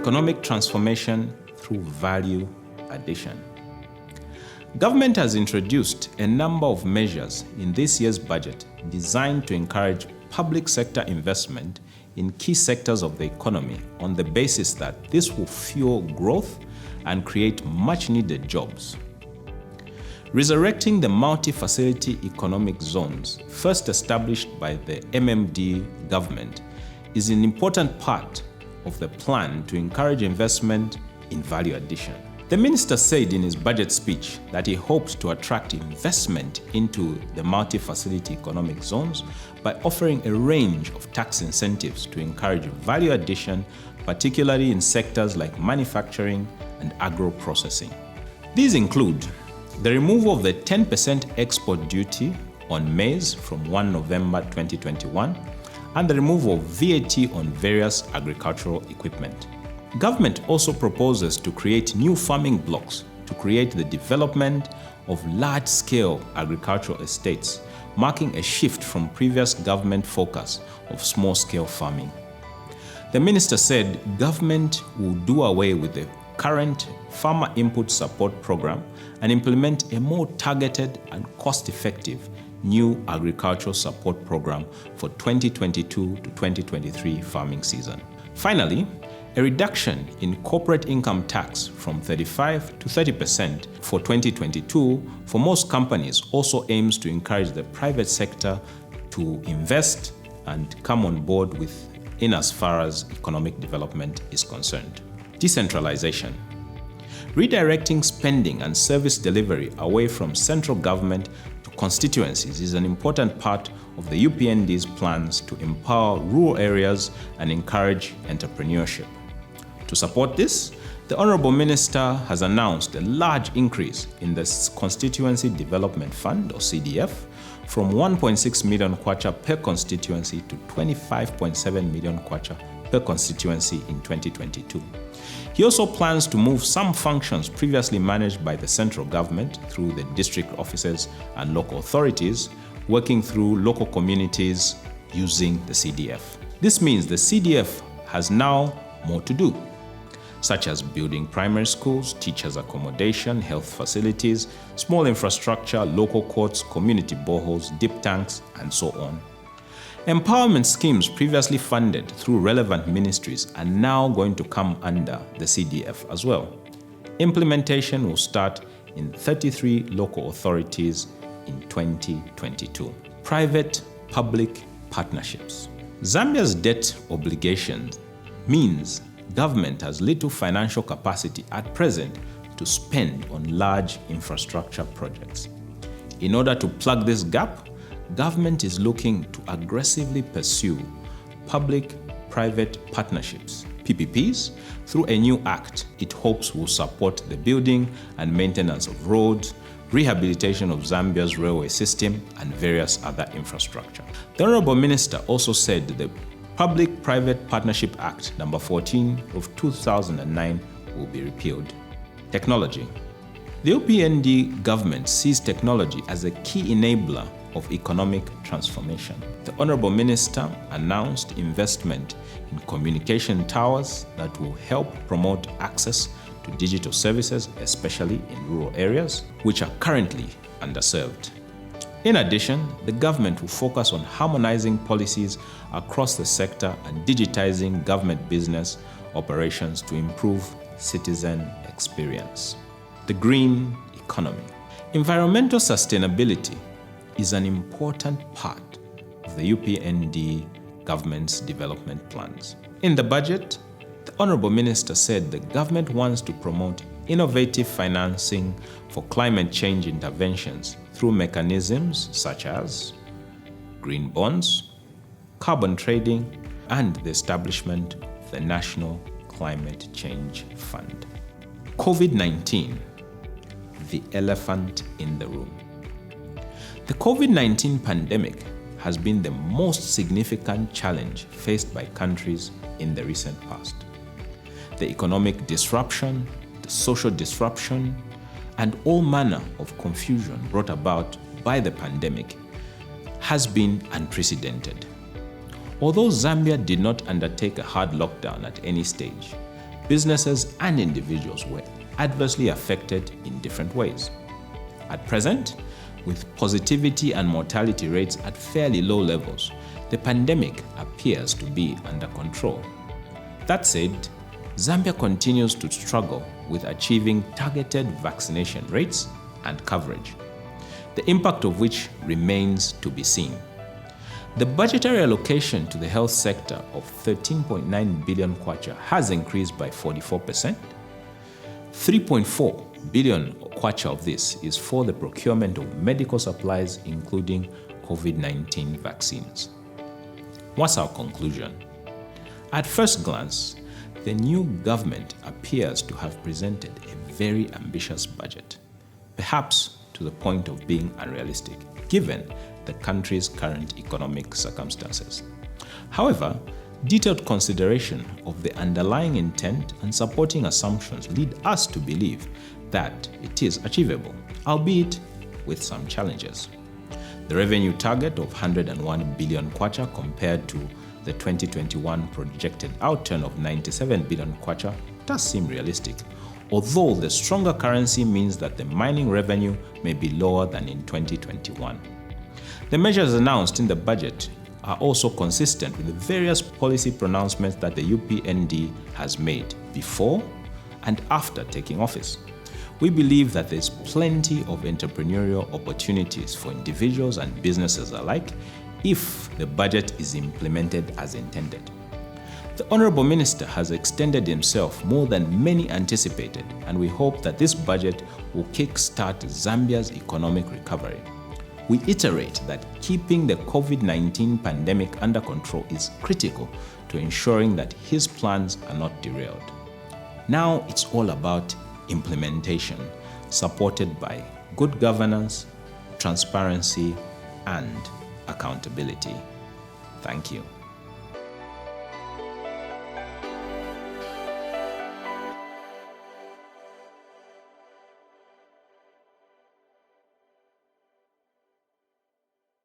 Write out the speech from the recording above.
economic transformation through value addition. Government has introduced a number of measures in this year's budget designed to encourage public sector investment in key sectors of the economy on the basis that this will fuel growth and create much-needed jobs. Resurrecting the multi-facility economic zones first established by the MMD government is an important part of the plan to encourage investment in value addition. The minister said in his budget speech that he hopes to attract investment into the multi-facility economic zones by offering a range of tax incentives to encourage value addition, particularly in sectors like manufacturing and agro-processing. These include the removal of the 10% export duty on maize from 1 November 2021 and the removal of VAT on various agricultural equipment. Government also proposes to create new farming blocks to create the development of large-scale agricultural estates, marking a shift from previous government focus of small-scale farming. The minister said government will do away with the current Farmer Input Support Program and implement a more targeted and cost-effective new agricultural support program for 2022 to 2023 farming season. Finally, a reduction in corporate income tax from 35% to 30% for 2022 for most companies also aims to encourage the private sector to invest and come on board with in as far as economic development is concerned. Decentralization. Redirecting spending and service delivery away from central government to constituencies is an important part of the UPND's plans to empower rural areas and encourage entrepreneurship. To support this, the Honorable Minister has announced a large increase in the Constituency Development Fund, or CDF, from 1.6 million kwacha per constituency to 25.7 million kwacha per constituency in 2022. He also plans to move some functions previously managed by the central government through the district offices and local authorities, working through local communities using the CDF. This means the CDF has now more to do, such as building primary schools, teachers' accommodation, health facilities, small infrastructure, local courts, community boreholes, deep tanks, and so on. Empowerment schemes previously funded through relevant ministries are now going to come under the CDF as well. Implementation will start in 33 local authorities in 2022. Private-public partnerships. Zambia's debt obligations means government has little financial capacity at present to spend on large infrastructure projects. In order to plug this gap, government is looking to aggressively pursue public-private partnerships, PPPs, through a new act it hopes will support the building and maintenance of roads, rehabilitation of Zambia's railway system, and various other infrastructure. The Honorable Minister also said the Public-Private Partnership Act No. 14 of 2009 will be repealed. Technology. The UPND government sees technology as a key enabler of economic transformation. The Honorable Minister announced investment in communication towers that will help promote access to digital services, especially in rural areas, which are currently underserved. In addition, the government will focus on harmonizing policies across the sector and digitizing government business operations to improve citizen experience. The green economy. Environmental sustainability is an important part of the UPND government's development plans. In the budget, the Honorable Minister said the government wants to promote innovative financing for climate change interventions through mechanisms such as green bonds, carbon trading, and the establishment of the National Climate Change Fund. COVID-19, the elephant in the room. The COVID-19 pandemic has been the most significant challenge faced by countries in the recent past. The economic disruption, the social disruption, and all manner of confusion brought about by the pandemic has been unprecedented. Although Zambia did not undertake a hard lockdown at any stage, businesses and individuals were adversely affected in different ways. At present, with positivity and mortality rates at fairly low levels, the pandemic appears to be under control. That said, Zambia continues to struggle with achieving targeted vaccination rates and coverage, the impact of which remains to be seen. The budgetary allocation to the health sector of 13.9 billion kwacha has increased by 44%. 3.4 billion kwacha of this is for the procurement of medical supplies, including COVID-19 vaccines. What's our conclusion? At first glance, the new government appears to have presented a very ambitious budget, perhaps to the point of being unrealistic, given the country's current economic circumstances. However, detailed consideration of the underlying intent and supporting assumptions lead us to believe that it is achievable, albeit with some challenges. The revenue target of 101 billion kwacha compared to the 2021 projected outturn of 97 billion kwacha does seem realistic, although the stronger currency means that the mining revenue may be lower than in 2021. The measures announced in the budget are also consistent with the various policy pronouncements that the UPND has made before and after taking office. We believe that there's plenty of entrepreneurial opportunities for individuals and businesses alike if the budget is implemented as intended. The Honorable Minister has extended himself more than many anticipated, and we hope that this budget will kickstart Zambia's economic recovery. We iterate that keeping the COVID-19 pandemic under control is critical to ensuring that his plans are not derailed. Now it's all about implementation, supported by good governance, transparency, and accountability. Thank you.